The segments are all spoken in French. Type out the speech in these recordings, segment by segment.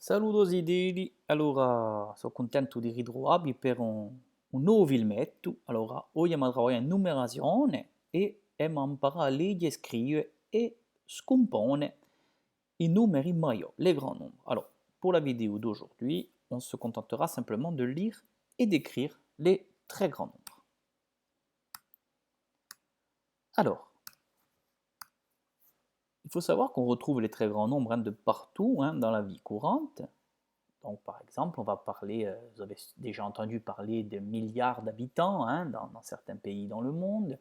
Saludos idili, allora sono contento di ritrovarvi per un nuovo filmetto. Allora, oggi mi trovo in numerazione e mi imparare a leggere, scrivere e scomporre i numeri majeurs, les grands nombres. Alors, pour la vidéo d'aujourd'hui, on se contentera simplement de lire et d'écrire les très grands nombres. Alors, il faut savoir qu'on retrouve les très grands nombres de partout dans la vie courante. Donc, par exemple, on va parler, vous avez déjà entendu parler de milliards d'habitants dans certains pays dans le monde.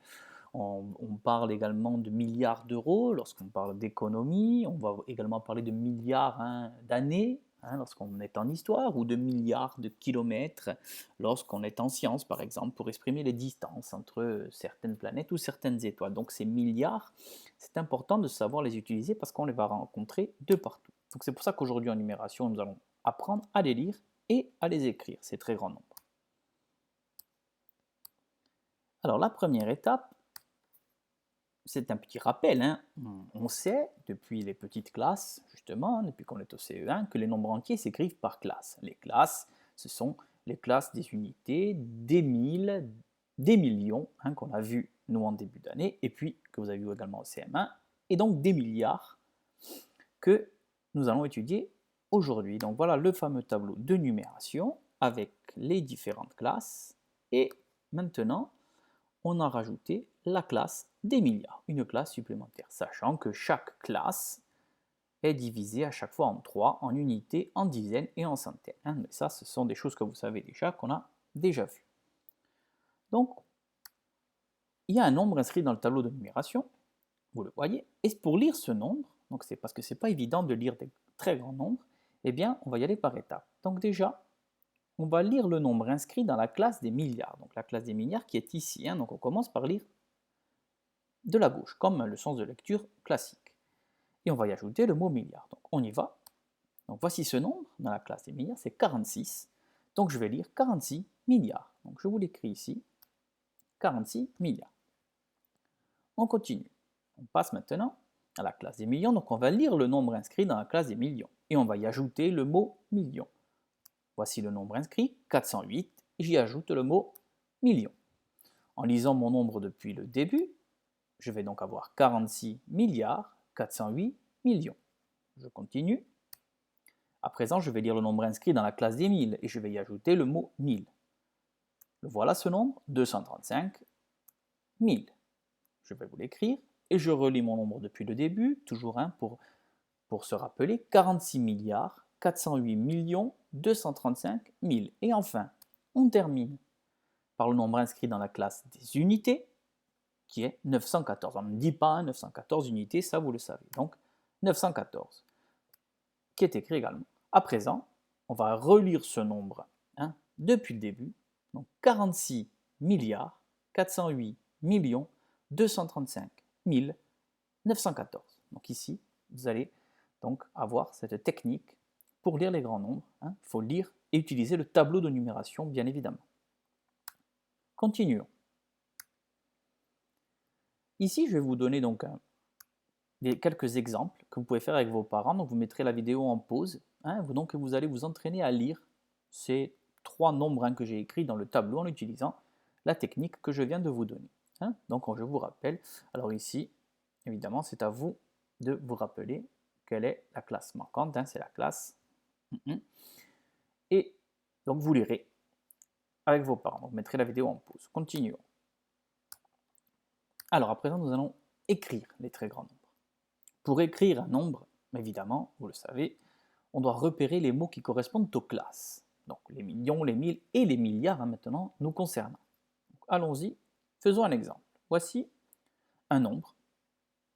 On parle également de milliards d'euros lorsqu'on parle d'économie. On va également parler de milliards d'années lorsqu'on est en histoire, ou de milliards de kilomètres lorsqu'on est en sciences, par exemple, pour exprimer les distances entre certaines planètes ou certaines étoiles. Donc ces milliards, c'est important de savoir les utiliser parce qu'on les va rencontrer de partout. Donc c'est pour ça qu'aujourd'hui en numération, nous allons apprendre à les lire et à les écrire, ces très grands nombres. Alors la première étape, c'est un petit rappel. On sait depuis les petites classes, justement, depuis qu'on est au CE1, que les nombres entiers s'écrivent par classe. Les classes, ce sont les classes des unités, des milles, des millions, qu'on a vu nous en début d'année, et puis que vous avez vu également au CM1, et donc des milliards que nous allons étudier aujourd'hui. Donc voilà le fameux tableau de numération avec les différentes classes. Et maintenant, on a rajouté la classe des milliards, une classe supplémentaire, sachant que chaque classe est divisée à chaque fois en 3, en unités, en dizaines et en centaines. Mais ça, ce sont des choses que vous savez déjà, qu'on a déjà vues. Donc, il y a un nombre inscrit dans le tableau de numération, vous le voyez, et pour lire ce nombre, donc c'est parce que c'est pas évident de lire des très grands nombres, eh bien, on va y aller par étapes. Donc déjà, on va lire le nombre inscrit dans la classe des milliards, donc la classe des milliards qui est ici. Donc on commence par lire de la gauche, comme le sens de lecture classique. Et on va y ajouter le mot milliard. Donc on y va. Donc voici ce nombre dans la classe des milliards, c'est 46. Donc je vais lire 46 milliards. Donc je vous l'écris ici, 46 milliards. On continue. On passe maintenant à la classe des millions. Donc on va lire le nombre inscrit dans la classe des millions. Et on va y ajouter le mot million. Voici le nombre inscrit, 408. J'y ajoute le mot million. En lisant mon nombre depuis le début, je vais donc avoir 46 milliards 408 millions. Je continue. À présent, je vais lire le nombre inscrit dans la classe des 1000 et je vais y ajouter le mot 1000. Le voilà ce nombre, 235 000. Je vais vous l'écrire et je relis mon nombre depuis le début, toujours pour se rappeler, 46 milliards 408 millions 235 000. Et enfin, on termine par le nombre inscrit dans la classe des unités, qui est 914. On ne dit pas 914 unités, ça vous le savez. Donc 914, qui est écrit également. À présent, on va relire ce nombre depuis le début. Donc 46 milliards 408 millions 235 914. Donc ici, vous allez donc avoir cette technique pour lire les grands nombres. Il faut lire et utiliser le tableau de numération, bien évidemment. Continuons. Ici, je vais vous donner donc quelques exemples que vous pouvez faire avec vos parents. Donc vous mettrez la vidéo en pause. Donc vous allez vous entraîner à lire ces trois nombres que j'ai écrits dans le tableau en utilisant la technique que je viens de vous donner. Donc je vous rappelle, alors ici, évidemment, c'est à vous de vous rappeler quelle est la classe manquante. C'est la classe. Et donc vous lirez avec vos parents. Donc vous mettrez la vidéo en pause. Continuons. Alors à présent, nous allons écrire les très grands nombres. Pour écrire un nombre, évidemment, vous le savez, on doit repérer les mots qui correspondent aux classes. Donc les millions, les mille et les milliards maintenant nous concernent. Allons-y, faisons un exemple. Voici un nombre,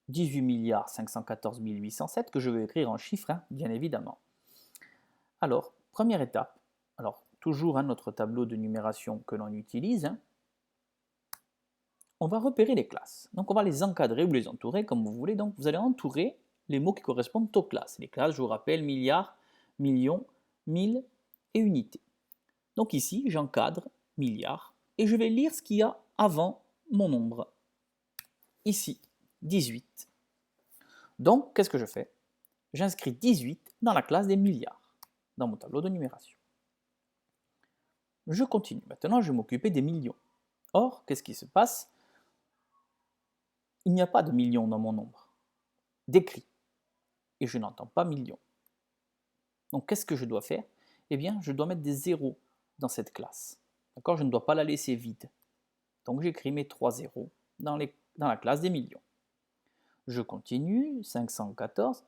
18 milliards 514 807, que je vais écrire en chiffres, bien évidemment. Alors, première étape, alors toujours notre tableau de numération que l'on utilise, on va repérer les classes. Donc on va les encadrer ou les entourer comme vous voulez. Donc vous allez entourer les mots qui correspondent aux classes. Les classes, je vous rappelle, milliards, millions, mille et unités. Donc ici, j'encadre milliards et je vais lire ce qu'il y a avant mon nombre. Ici, 18. Donc, qu'est-ce que je fais? J'inscris 18 dans la classe des milliards. dans mon tableau de numération. Je continue. Maintenant, je vais m'occuper des millions. Or, qu'est-ce qui se passe? Il n'y a pas de millions dans mon nombre d'écrit. Et je n'entends pas millions. Donc, qu'est-ce que je dois faire? Eh bien, je dois mettre des zéros dans cette classe. D'accord? Je ne dois pas la laisser vide. Donc, j'écris mes 3 zéros dans la classe des millions. Je continue, 514,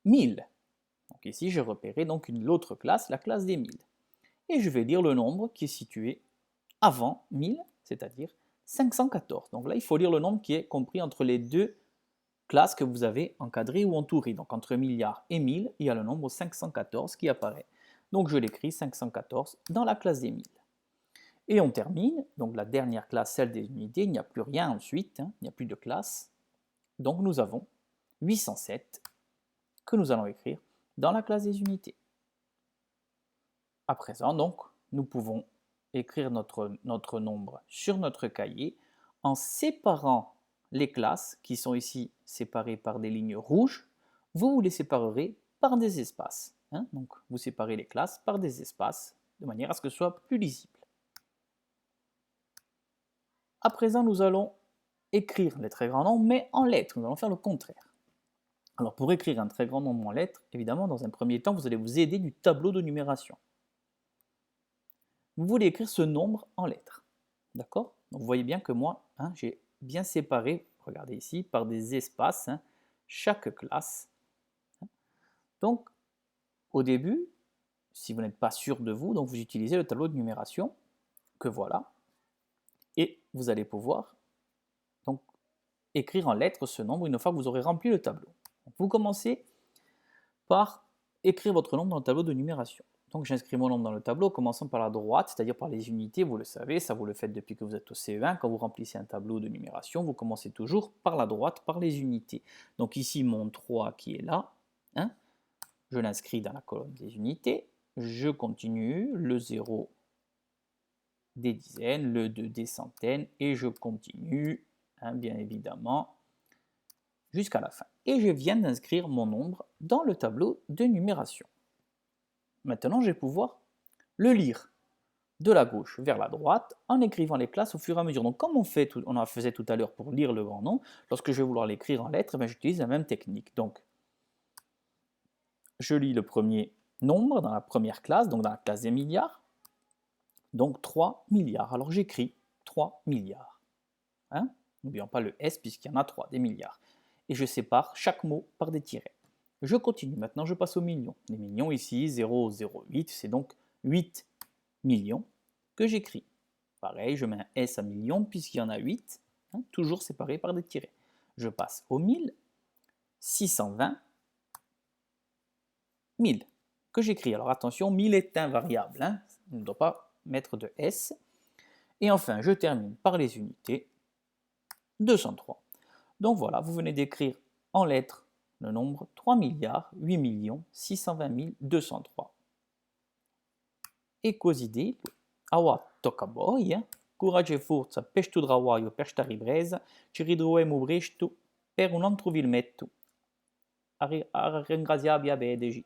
1000. Donc ici, j'ai repéré donc l'autre classe, la classe des 1000. Et je vais lire le nombre qui est situé avant 1000, c'est-à-dire 514. Donc là, il faut lire le nombre qui est compris entre les deux classes que vous avez encadrées ou entourées. Donc entre milliard et 1000, il y a le nombre 514 qui apparaît. Donc je l'écris 514 dans la classe des 1000. Et on termine, donc la dernière classe, celle des unités, il n'y a plus rien ensuite, il n'y a plus de classe. Donc nous avons 807 que nous allons écrire dans la classe des unités. À présent, donc, nous pouvons écrire notre nombre sur notre cahier en séparant les classes qui sont ici séparées par des lignes rouges. Vous les séparerez par des espaces. Donc, vous séparez les classes par des espaces de manière à ce que ce soit plus lisible. À présent, nous allons écrire les très grands nombres, mais en lettres. Nous allons faire le contraire. Alors, pour écrire un très grand nombre en lettres, évidemment, dans un premier temps, vous allez vous aider du tableau de numération. Vous voulez écrire ce nombre en lettres. D'accord? Donc, vous voyez bien que moi, j'ai bien séparé, regardez ici, par des espaces, chaque classe. Donc, au début, si vous n'êtes pas sûr de vous, donc vous utilisez le tableau de numération, que voilà, et vous allez pouvoir donc écrire en lettres ce nombre une fois que vous aurez rempli le tableau. Donc, vous commencez par écrire votre nombre dans le tableau de numération. Donc j'inscris mon nombre dans le tableau, commençant par la droite, c'est-à-dire par les unités, vous le savez, ça vous le faites depuis que vous êtes au CE1, quand vous remplissez un tableau de numération, vous commencez toujours par la droite, par les unités. Donc ici mon 3 qui est là, je l'inscris dans la colonne des unités, je continue, le 0 des dizaines, le 2 des centaines, et je continue, bien évidemment, jusqu'à la fin. Et je viens d'inscrire mon nombre dans le tableau de numération. Maintenant, je vais pouvoir le lire de la gauche vers la droite en écrivant les classes au fur et à mesure. Donc, comme on en faisait tout à l'heure pour lire le grand nombre, lorsque je vais vouloir l'écrire en lettres, j'utilise la même technique. Donc, je lis le premier nombre dans la première classe, donc dans la classe des milliards, donc 3 milliards. Alors, j'écris 3 milliards. N'oublions pas le S puisqu'il y en a 3, des milliards. Et je sépare chaque mot par des tirets. Je continue, maintenant je passe aux millions. Les millions ici, 0,08, c'est donc 8 millions que j'écris. Pareil, je mets un S à millions puisqu'il y en a 8, toujours séparés par des tirets. Je passe aux 1000, 620 1000 que j'écris. Alors attention, 1000 est invariable, on ne doit pas mettre de S. Et enfin, je termine par les unités, 203. Donc voilà, vous venez d'écrire en lettres le nombre 3 milliards 8 millions 620 203. E così detto, awa tocca a voi, coraggio e forza per sto travaglio, per sta ripresa, ci ritroviamo presto per un altro filmetto. A ringraziarvi a BDG.